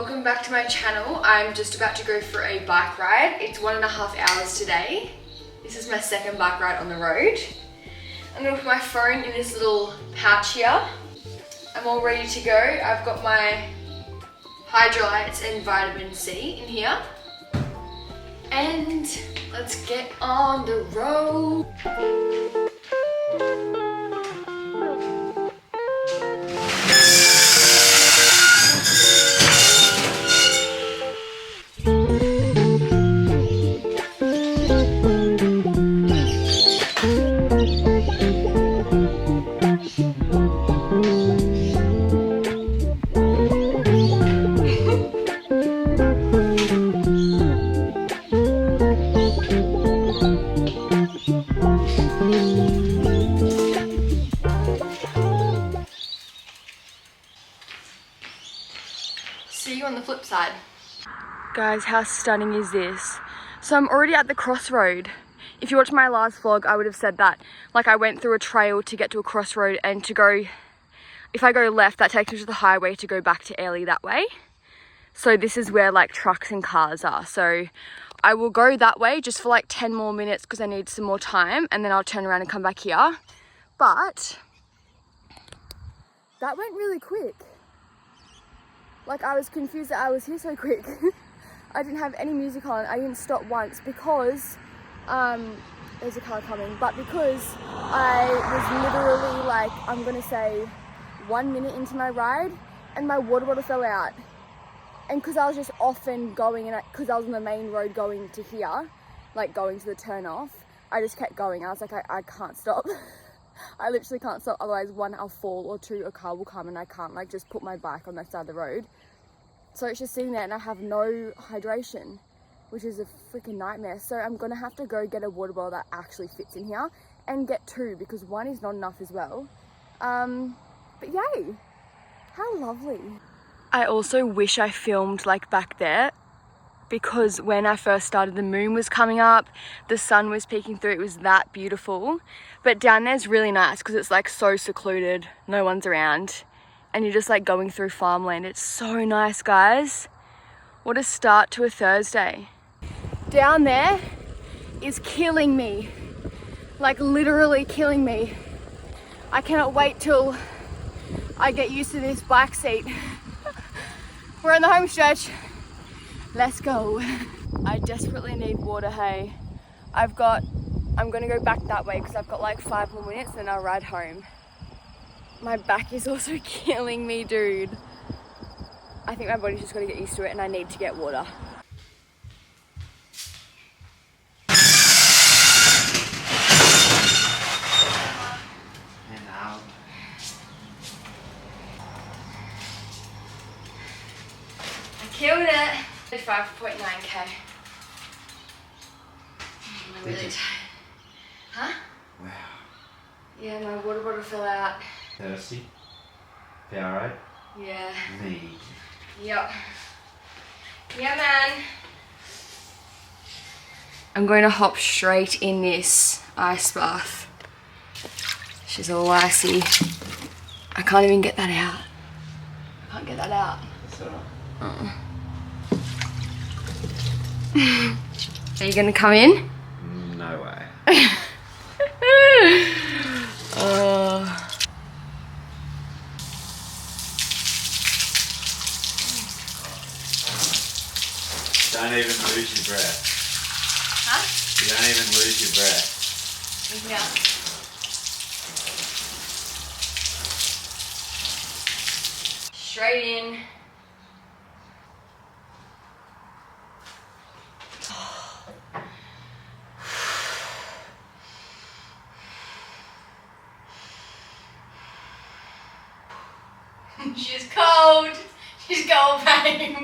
Welcome back to my channel. I'm just about to go for a bike ride. It's 1.5 hours today. This is my second bike ride on the road. I'm gonna put my phone in this little pouch here. I'm all ready to go. I've got my hydrolytes and vitamin C in here. And let's get on the road. See you on the flip side. Guys, how stunning is this? So I'm already at the crossroad. If you watched my last vlog, I would have said that. Like, I went through a trail to get to a crossroad, and to go, if I go left, that takes me to the highway to go back to Airlie that way. So this is where like trucks and cars are. So I will go that way just for like 10 more minutes because I need some more time, and then I'll turn around and come back here. But that went really quick. Like, I was confused that I was here so quick. I didn't have any music on. I didn't stop once because, there's a car coming, but because I was literally like, I'm gonna say 1 minute into my ride and my water bottle fell out. And because I was just off and going, and because I was on the main road going to here, like going to the turn off, I just kept going. I was like, I can't stop. I literally can't stop, otherwise one, I'll fall, or two, a car will come and I can't like just put my bike on that side of the road. So it's just sitting there and I have no hydration, which is a freaking nightmare. So I'm gonna have to go get a water bottle that actually fits in here and get two, because one is not enough as well. But yay, how lovely. I also wish I filmed like back there, because when I first started, the moon was coming up, the sun was peeking through, it was that beautiful. But down there's really nice because it's like so secluded, no one's around, and you're just like going through farmland. It's so nice, guys. What a start to a Thursday. Down there is killing me, like literally killing me. I cannot wait till I get used to this bike seat. We're on the home stretch. Let's go. I desperately need water, hey. I'm gonna go back that way because I've got like 5 more minutes, then I'll ride home. My back is also killing me, dude. I think my body's just gotta get used to it, and I need to get water. I killed it. 5.9k. I'm really tired. Huh? Wow. Yeah, my water bottle fell out. Thirsty? Powerade? Yeah. Me. Yep. Yeah, man. I'm going to hop straight in this ice bath. She's all icy. I can't even get that out. I can't get that out. That's alright. Are you gonna come in? No way. Don't even lose your breath. Huh? You don't even lose your breath. Yeah. Straight in. She's cold. She's cold, babe.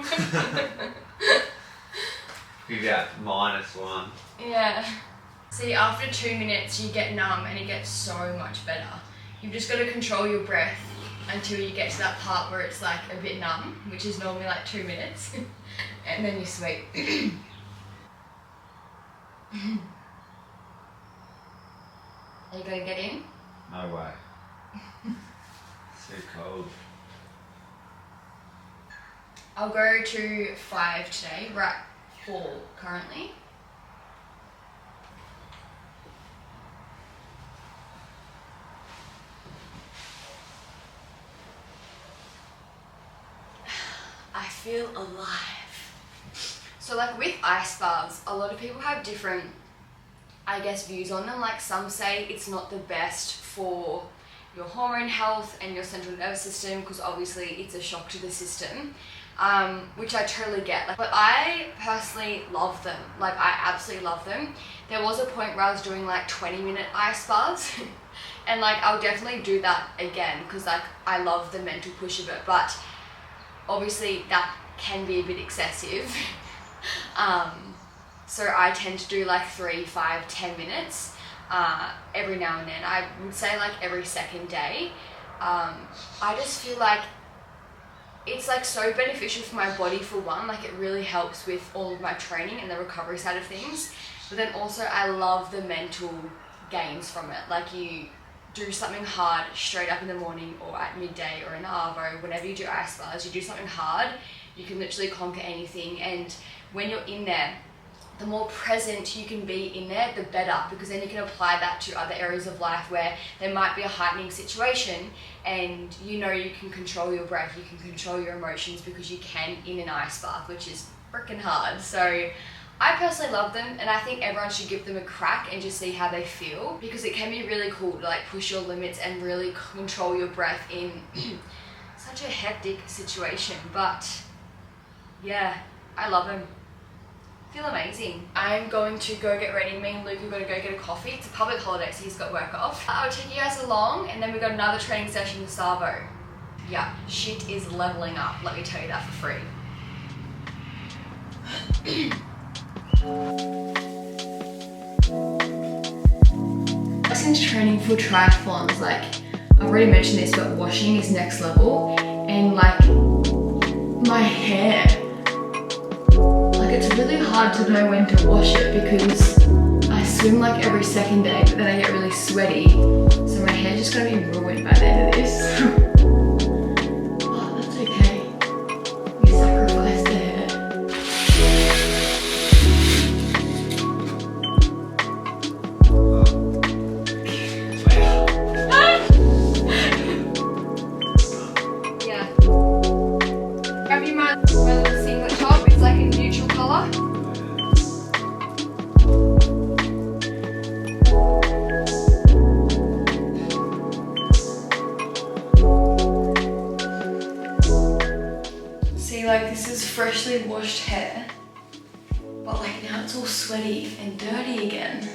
You got -1. Yeah. See, after 2 minutes you get numb and it gets so much better. You've just got to control your breath until you get to that part where it's like a bit numb, which is normally like 2 minutes. And then you're sweet. Are you gonna get in? No way. So cold. I'll go to 5 today. We're at 4 currently. I feel alive. So like with ice baths, a lot of people have different, I guess, views on them. Like some say it's not the best for your hormone health and your central nervous system because obviously it's a shock to the system, which I totally get. But I personally love them. Like I absolutely love them. There was a point where I was doing like 20-minute ice baths and like I'll definitely do that again because like I love the mental push of it, but obviously that can be a bit excessive. So I tend to do like 3, 5, 10 minutes every now and then. I would say like every second day. I just feel like it's like so beneficial for my body for one. Like it really helps with all of my training and the recovery side of things. But then also I love the mental gains from it. Like you do something hard straight up in the morning or at midday or in the arvo, whenever you do ice baths, you do something hard, you can literally conquer anything. And when you're in there, the more present you can be in there, the better, because then you can apply that to other areas of life where there might be a heightening situation and you know you can control your breath, you can control your emotions because you can in an ice bath, which is freaking hard. So I personally love them and I think everyone should give them a crack and just see how they feel, because it can be really cool to like push your limits and really control your breath in such a hectic situation. But yeah, I love them. Feel amazing. I'm going to go get ready. Me and Luke are going to go get a coffee. It's a public holiday, so he's got work off. I'll take you guys along, and then we've got another training session with Savo. Yeah, shit is leveling up. Let me tell you that for free. Since training for triathlons, like I've already mentioned this, but washing is next level, and like my hair. It's really hard to know when to wash it because I swim like every second day, but then I get really sweaty, so my hair's just gonna be ruined by the end of this. Oh, that's okay. We sacrificed the hair. Yeah. Grab your my little singlet top. It's like a neutral colour. See, like this is freshly washed hair, but like now it's all sweaty and dirty again.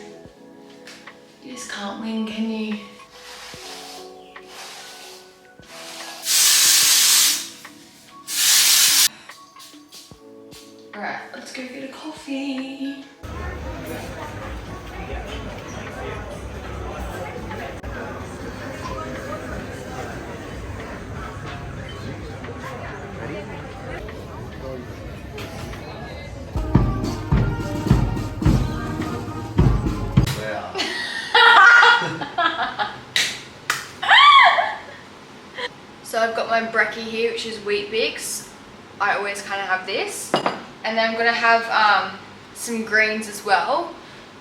You just can't win, can you? Alright, let's go get a coffee. So I've got my brekkie here, which is wheat bix. I always kind of have this. And then I'm gonna have some greens as well.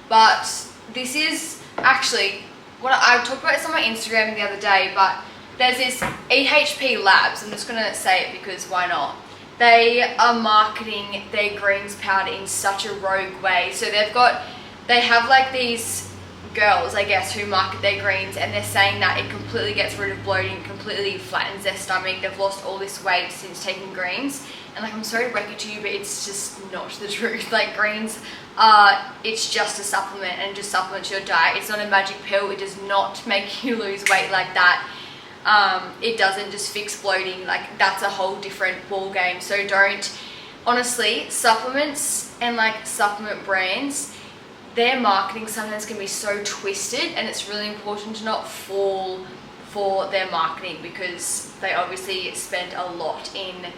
But this is actually, what I talked about this on my Instagram the other day, but there's this EHP Labs, I'm just gonna say it because why not? They are marketing their greens powder in such a rogue way. So they have like these girls, I guess, who market their greens, and they're saying that it completely gets rid of bloating, completely flattens their stomach. They've lost all this weight since taking greens. And like, I'm sorry to break it to you, but it's just not the truth. Like greens it's just a supplement and just supplements your diet. It's not a magic pill. It does not make you lose weight like that. It doesn't just fix bloating. Like that's a whole different ball game. So don't, honestly, supplements and like supplement brands, their marketing sometimes can be so twisted, and it's really important to not fall for their marketing because they obviously spend a lot in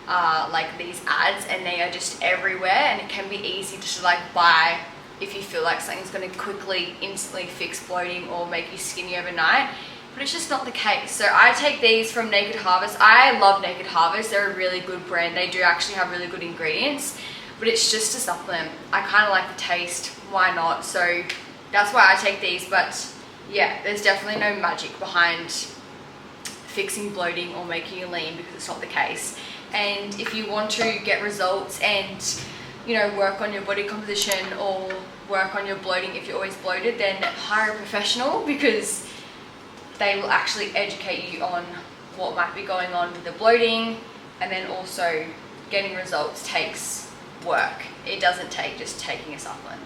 like these ads, and they are just everywhere, and it can be easy to like buy if you feel like something's going to quickly instantly fix bloating or make you skinny overnight. but it's just not the case. So I take these from Naked Harvest. I love Naked Harvest. They're a really good brand. They do actually have really good ingredients, but it's just a supplement. I kind of like the taste. Why not? So that's why I take these. But yeah, there's definitely no magic behind fixing bloating or making you lean, because it's not the case. And if you want to get results and, you know, work on your body composition or work on your bloating if you're always bloated, then hire a professional, because they will actually educate you on what might be going on with the bloating. And then also getting results takes work. It doesn't take just taking a supplement.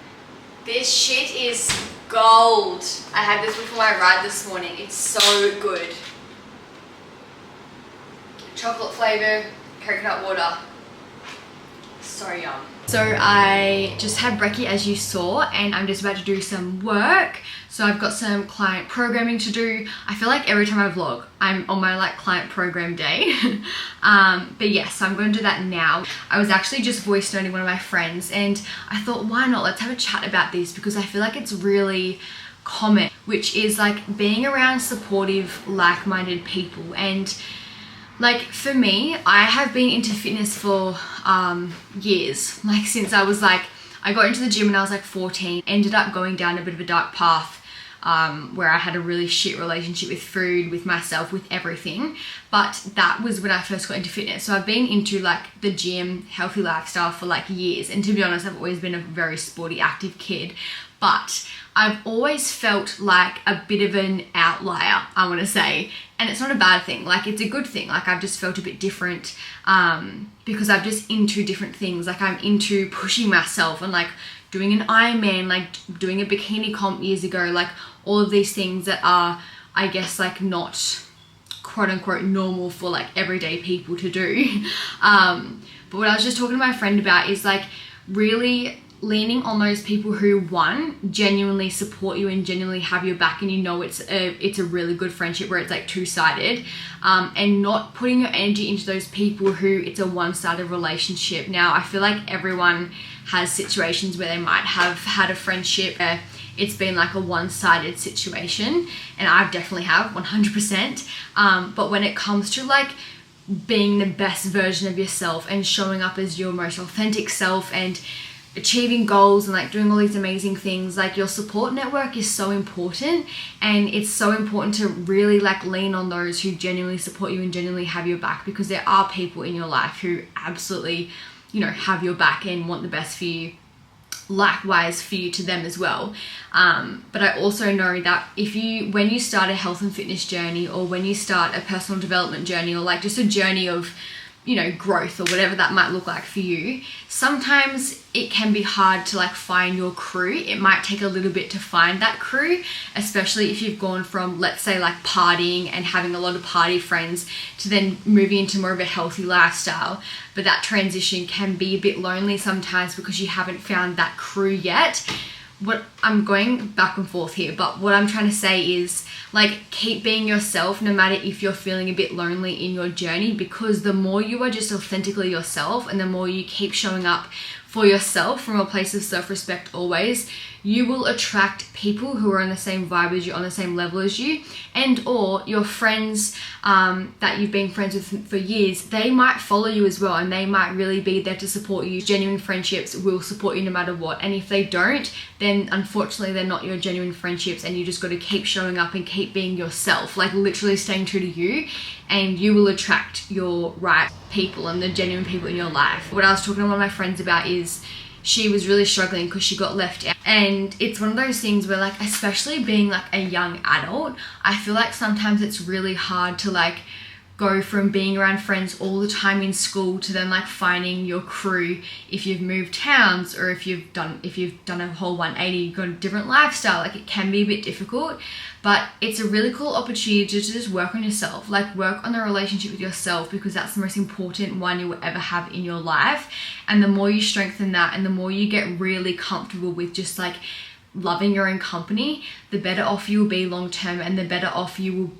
This shit is gold. I had this before my ride this morning. It's so good. Chocolate flavor, coconut water. So yum. So I just had brekkie, as you saw, and I'm just about to do some work. So I've got some client programming to do. I feel like every time I vlog, I'm on my like client program day. But yes, so I'm going to do that now. I was actually just voice noting one of my friends, and I thought, why not? Let's have a chat about this, because I feel like it's really common, which is like being around supportive, like-minded people. And like for me, I have been into fitness for years, like since I was like, I got into the gym when I was like 14, ended up going down a bit of a dark path where I had a really shit relationship with food, with myself, with everything. But that was when I first got into fitness. So I've been into like the gym, healthy lifestyle for like years. And to be honest, I've always been a very sporty, active kid. But I've always felt like a bit of an outlier, I want to say. And it's not a bad thing. Like, it's a good thing. Like, I've just felt a bit different because I'm just into different things. Like, I'm into pushing myself and like doing an ironman, like doing a bikini comp years ago, like all of these things that are, I guess, like not quote unquote normal for like everyday people to do. But what I was just talking to my friend about is like really leaning on those people who, one, genuinely support you and genuinely have your back, and you know it's a really good friendship where it's like two-sided, and not putting your energy into those people who it's a one-sided relationship. Now, I feel like everyone has situations where they might have had a friendship where it's been like a one-sided situation, and I definitely have 100%. But when it comes to like being the best version of yourself and showing up as your most authentic self and achieving goals and like doing all these amazing things, like your support network is so important. And it's so important to really like lean on those who genuinely support you and genuinely have your back, because there are people in your life who absolutely, you know, have your back and want the best for you, likewise for you to them as well. But I also know that when you start a health and fitness journey, or when you start a personal development journey, or like just a journey of, you know, growth or whatever that might look like for you, sometimes it can be hard to like find your crew. It might take a little bit to find that crew, especially if you've gone from, let's say, like partying and having a lot of party friends to then moving into more of a healthy lifestyle. But that transition can be a bit lonely sometimes because you haven't found that crew yet. What I'm going back and forth here, but what I'm trying to say is like keep being yourself no matter if you're feeling a bit lonely in your journey, because the more you are just authentically yourself and the more you keep showing up for yourself from a place of self-respect always, you will attract people who are on the same vibe as you, on the same level as you, and or your friends that you've been friends with for years, they might follow you as well, and they might really be there to support you. Genuine friendships will support you no matter what, and if they don't, then unfortunately they're not your genuine friendships, and you just got to keep showing up and keep being yourself, like literally staying true to you, and you will attract your right people and the genuine people in your life. What I was talking to one of my friends about is she was really struggling because she got left out. And it's one of those things where like, especially being like a young adult, I feel like sometimes it's really hard to like go from being around friends all the time in school to then like finding your crew if you've moved towns, or if you've done a whole 180, you've got a different lifestyle. Like it can be a bit difficult, but it's a really cool opportunity to just work on yourself, like work on the relationship with yourself, because that's the most important one you will ever have in your life. And the more you strengthen that, and the more you get really comfortable with just like loving your own company, the better off you will be long term, and the better off you'll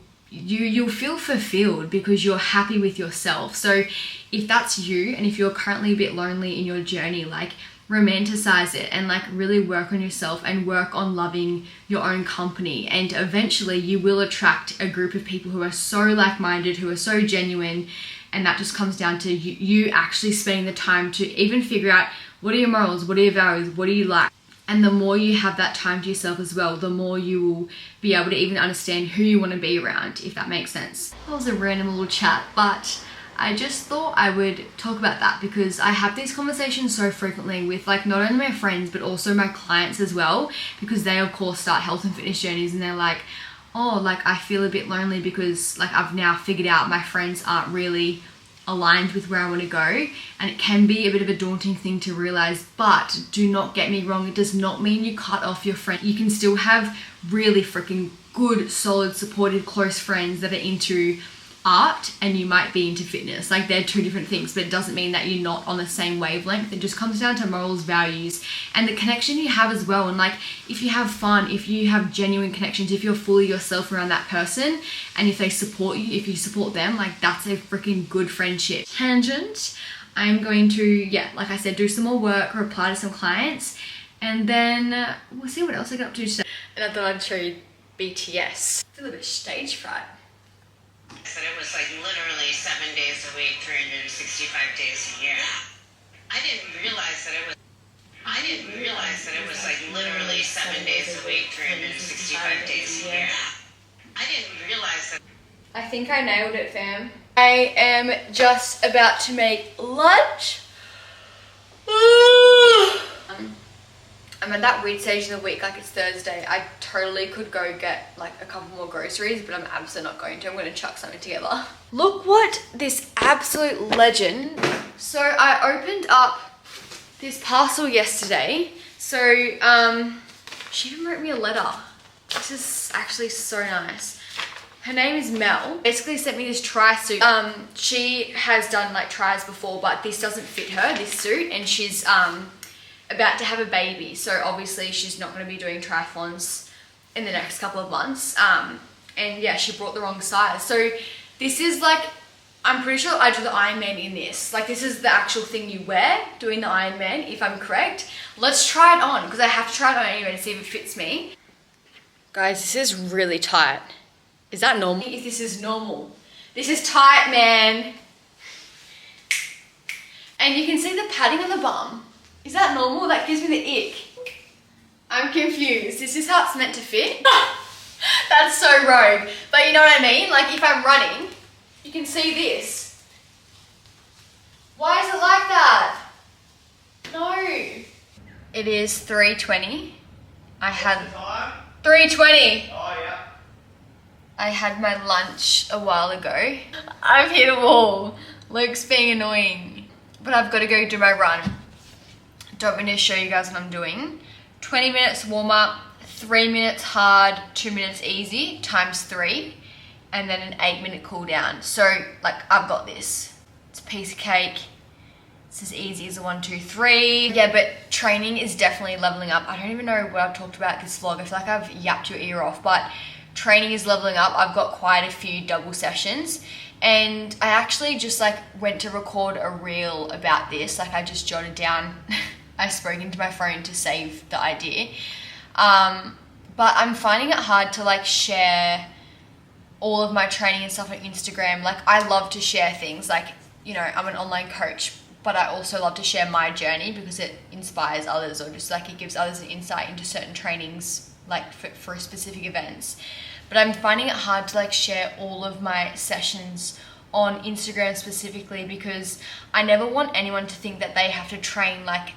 feel fulfilled because you're happy with yourself. So if that's you, and if you're currently a bit lonely in your journey, like romanticize it and like really work on yourself and work on loving your own company, and eventually you will attract a group of people who are so like-minded, who are so genuine, and that just comes down to you actually spending the time to even figure out what are your morals, what are your values, what do you like. And the more you have that time to yourself as well, the more you will be able to even understand who you want to be around, if that makes sense. That was a random little chat, but I just thought I would talk about that because I have these conversations so frequently with like not only my friends but also my clients as well, because they of course start health and fitness journeys and they're like, oh, like I feel a bit lonely because like I've now figured out my friends aren't really aligned with where I want to go, and it can be a bit of a daunting thing to realize. But do not get me wrong, it does not mean you cut off your friend. You can still have really freaking good, solid, supportive, close friends that are into art and you might be into fitness. Like they're two different things, but it doesn't mean that you're not on the same wavelength. It just comes down to morals, values, and the connection you have as well. And like if you have fun, if you have genuine connections, if you're fully yourself around that person, and if they support you, if you support them, like that's a freaking good friendship. Tangent. I'm going to, yeah, like I said, do some more work, reply to some clients, and then we'll see what else I got up to today. And I thought I'd show you BTS. I feel a bit stage fright. That it was like literally 7 days a week, 365 days a year. I didn't realize that it was like literally 7 days a week, 365 days a year. I didn't realize that. I think I nailed it, fam. I am just about to make lunch. I'm at that weird stage of the week, like it's Thursday. I totally could go get like a couple more groceries, but I'm absolutely not going to. I'm going to chuck something together. Look what this absolute legend. So I opened up this parcel yesterday. So she even wrote me a letter. This is actually so nice. Her name is Mel. Basically sent me this tri-suit. She has done like tries before, but this doesn't fit her, this suit, and she's about to have a baby, so obviously she's not going to be doing triathlons in the next couple of months. And yeah, she brought the wrong size. So this is like, I'm pretty sure I do the Ironman in this. Like this is the actual thing you wear doing the Ironman, if I'm correct. Let's try it on, because I have to try it on anyway to see if it fits me. Guys, this is really tight. Is that normal? If this is normal. This is tight, man. And you can see the padding on the bum. Is that normal? That gives me the ick. I'm confused. Is this how it's meant to fit? That's so rogue. But you know what I mean? Like if I'm running, you can see this. Why is it like that? No. It is 3:20. I had 3:20. Oh yeah. I had my lunch a while ago. I've hit a wall. Luke's being annoying. But I've got to go do my run. Don't want me to show you guys what I'm doing. 20 minutes warm up, 3 minutes hard, 2 minutes easy, times 3, and then an 8-minute cool down. So like I've got this. It's a piece of cake. It's as easy as a 1, 2, 3. Yeah, but training is definitely leveling up. I don't even know what I've talked about this vlog. I feel like I've yapped your ear off, but training is leveling up. I've got quite a few double sessions. And I actually just like went to record a reel about this. Like I just jotted down, I spoke into my phone to save the idea. But I'm finding it hard to like share all of my training and stuff on Instagram. Like I love to share things like, you know, I'm an online coach, but I also love to share my journey because it inspires others, or just like it gives others an insight into certain trainings, like for specific events. But I'm finding it hard to like share all of my sessions on Instagram specifically, because I never want anyone to think that they have to train like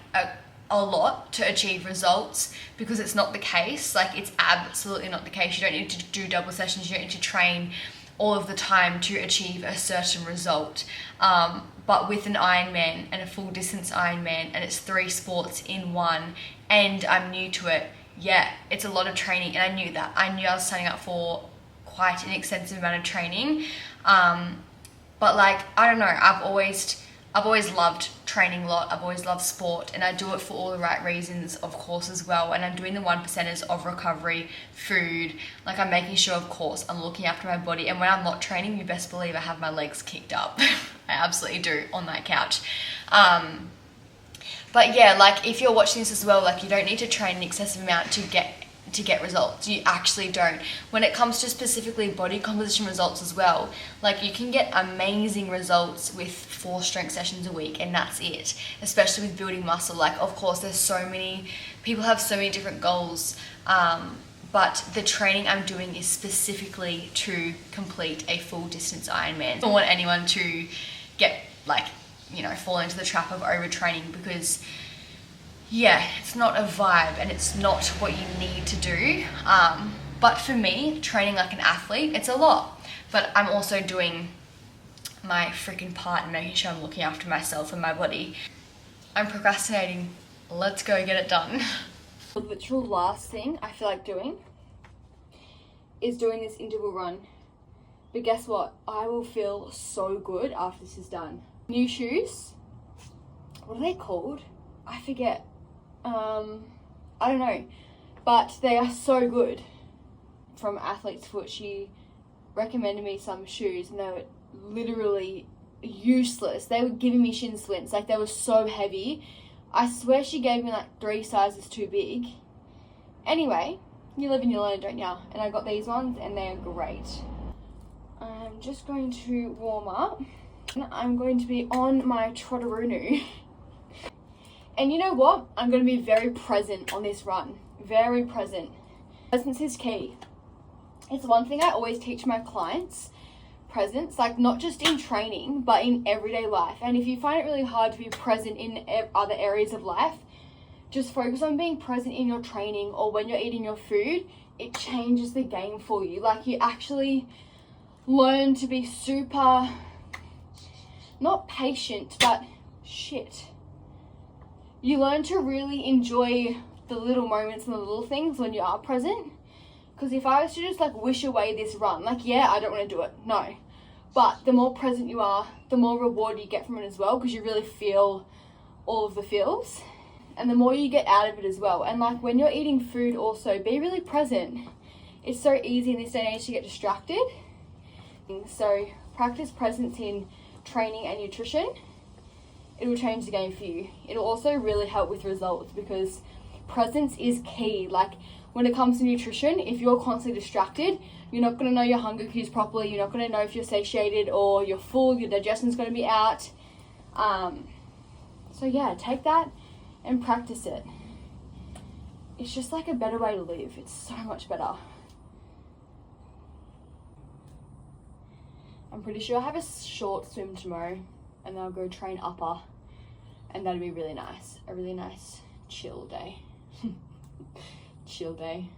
a lot to achieve results, because it's not the case. Like it's absolutely not the case. You don't need to do double sessions. You don't need to train all of the time to achieve a certain result. But with an Ironman and a full distance Ironman, and it's 3 sports in one, and I'm new to it, yeah, it's a lot of training, and I knew that. I knew I was signing up for quite an extensive amount of training. But like, I don't know, I've always loved training a lot. I've always loved sport, and I do it for all the right reasons, of course, as well. And I'm doing the 1%ers of recovery, food. Like I'm making sure, of course, I'm looking after my body. And when I'm not training, you best believe I have my legs kicked up. I absolutely do on that couch. But yeah, like if you're watching this as well, like you don't need to train an excessive amount to get results. You actually don't. When it comes to specifically body composition results as well, like you can get amazing results with 4 strength sessions a week, and that's it. Especially with building muscle. Like, of course, there's so many people have so many different goals, but the training I'm doing is specifically to complete a full distance Ironman. I don't want anyone to get like, you know, fall into the trap of overtraining, because yeah, it's not a vibe and it's not what you need to do. But for me, training like an athlete, it's a lot. But I'm also doing my freaking part in making sure I'm looking after myself and my body. I'm procrastinating. Let's go get it done. The literal last thing I feel like doing is doing this interval run. But guess what? I will feel so good after this is done. New shoes. What are they called? I forget. I don't know. But they are so good. From Athlete's Foot, she recommended me some shoes and they were literally useless. They were giving me shin splints. Like, they were so heavy. I swear she gave me like 3 sizes too big. Anyway, you live and you learn, don't ya? And I got these ones and they are great. I'm just going to warm up. I'm going to be on my Trotteroo. And you know what? I'm going to be very present on this run. Very present. Presence is key. It's one thing I always teach my clients. Presence, like not just in training, but in everyday life. And if you find it really hard to be present in other areas of life, just focus on being present in your training or when you're eating your food. It changes the game for you. Like, you actually learn to be super, not patient, but shit. You learn to really enjoy the little moments and the little things when you are present. Because if I was to just like wish away this run, like, yeah, I don't want to do it, no. But the more present you are, the more reward you get from it as well, because you really feel all of the feels. And the more you get out of it as well. And like when you're eating food also, be really present. It's so easy in this day and age to get distracted. So practice presence in training and nutrition. It will change the game for you. It'll also really help with results, because presence is key. Like, when it comes to nutrition, if you're constantly distracted, you're not going to know your hunger cues properly. You're not going to know if you're satiated or you're full. Your digestion's going to be out. So yeah, take that and practice it. It's just like a better way to live. It's so much better. I'm pretty sure I have a short swim tomorrow, and then I'll go train upper, and that'll be really nice. A really nice chill day. Chill day.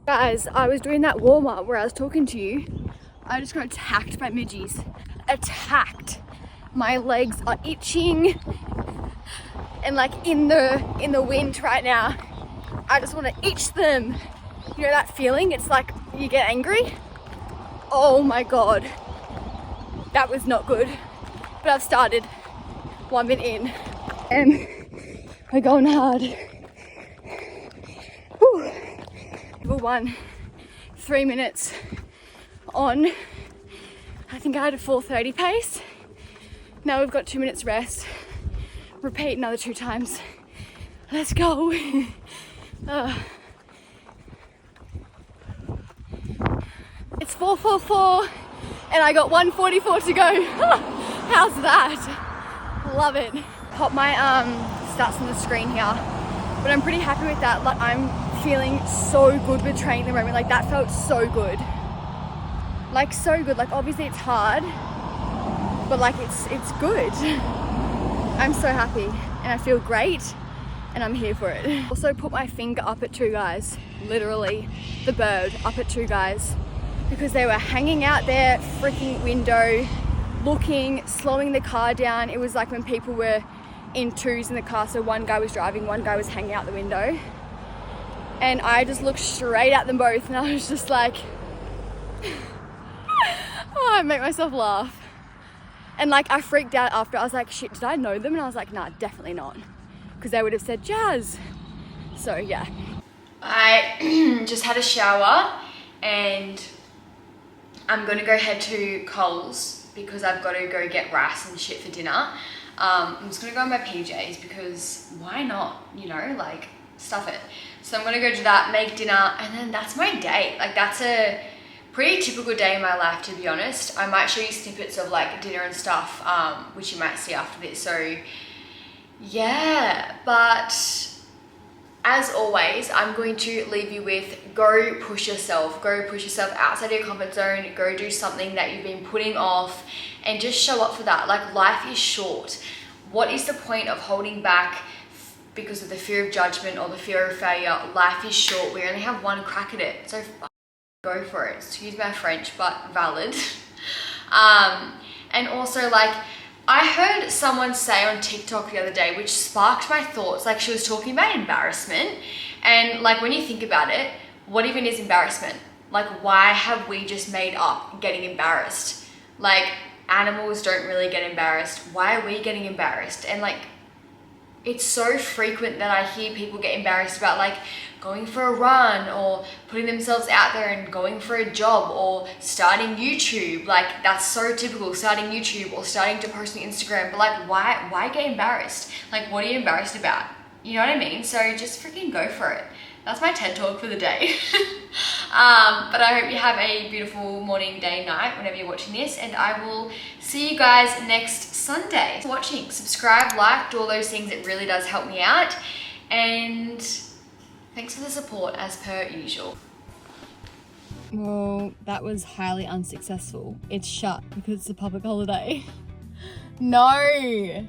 Guys, I was doing that warm up where I was talking to you. I just got attacked by midgies. Attacked. My legs are itching, and like in the wind right now, I just want to itch them. You know that feeling? It's like you get angry. Oh my god, that was not good. But I've started 1 minute in, and we're going hard. Whew. Level 1, 3 minutes on. I think I had a 4:30 pace. Now we've got 2 minutes rest. Repeat another 2 times. Let's go. It's 4:44 and I got 1:44 to go. How's that? Love it. Pop my stats on the screen here, but I'm pretty happy with that. Like, I'm feeling so good with training at the moment. Like, that felt so good. Like, so good. Like, obviously it's hard, but like it's good. I'm so happy and I feel great and I'm here for it. Also put my finger up at 2 guys, literally the bird up at 2 guys, because they were hanging out their freaking window, looking, slowing the car down. It was like when people were in 2s in the car, so 1 guy was driving, 1 guy was hanging out the window, and I just looked straight at them both and I was just like, oh, I make myself laugh. And like, I freaked out after. I was like, shit, did I know them? And I was like, nah, definitely not, because they would have said Jazz. So yeah, I just had a shower and I'm gonna go head to Coles because I've got to go get rice and shit for dinner. I'm just gonna go in my PJs because why not, you know, like stuff it. So I'm gonna go do that, make dinner, and then that's my day. Like that's a pretty typical day in my life, to be honest. I might show you snippets of like dinner and stuff, which you might see after this. So yeah, but as always, I'm going to leave you with go push yourself outside your comfort zone, go do something that you've been putting off and just show up for that. Like life is short. What is the point of holding back because of the fear of judgment or the fear of failure? Life is short. We only have one crack at it. So go for it. Excuse my French, but valid. And also like, I heard someone say on TikTok the other day, which sparked my thoughts. Like she was talking about embarrassment, and like when you think about it, what even is embarrassment? Like why have we just made up getting embarrassed? Like animals don't really get embarrassed. Why are we getting embarrassed? And like it's so frequent that I hear people get embarrassed about like going for a run or putting themselves out there and going for a job or starting YouTube. Like that's so typical, starting YouTube or starting to post on Instagram. But like why get embarrassed? Like what are you embarrassed about? You know what I mean? So just freaking go for it. That's my TED talk for the day. But I hope you have a beautiful morning, day, night, whenever you're watching this, and I will see you guys next Sunday. Thanks for watching. Subscribe, like, do all those things. It really does help me out. And thanks for the support as per usual. Well, that was highly unsuccessful. It's shut because it's a public holiday. No!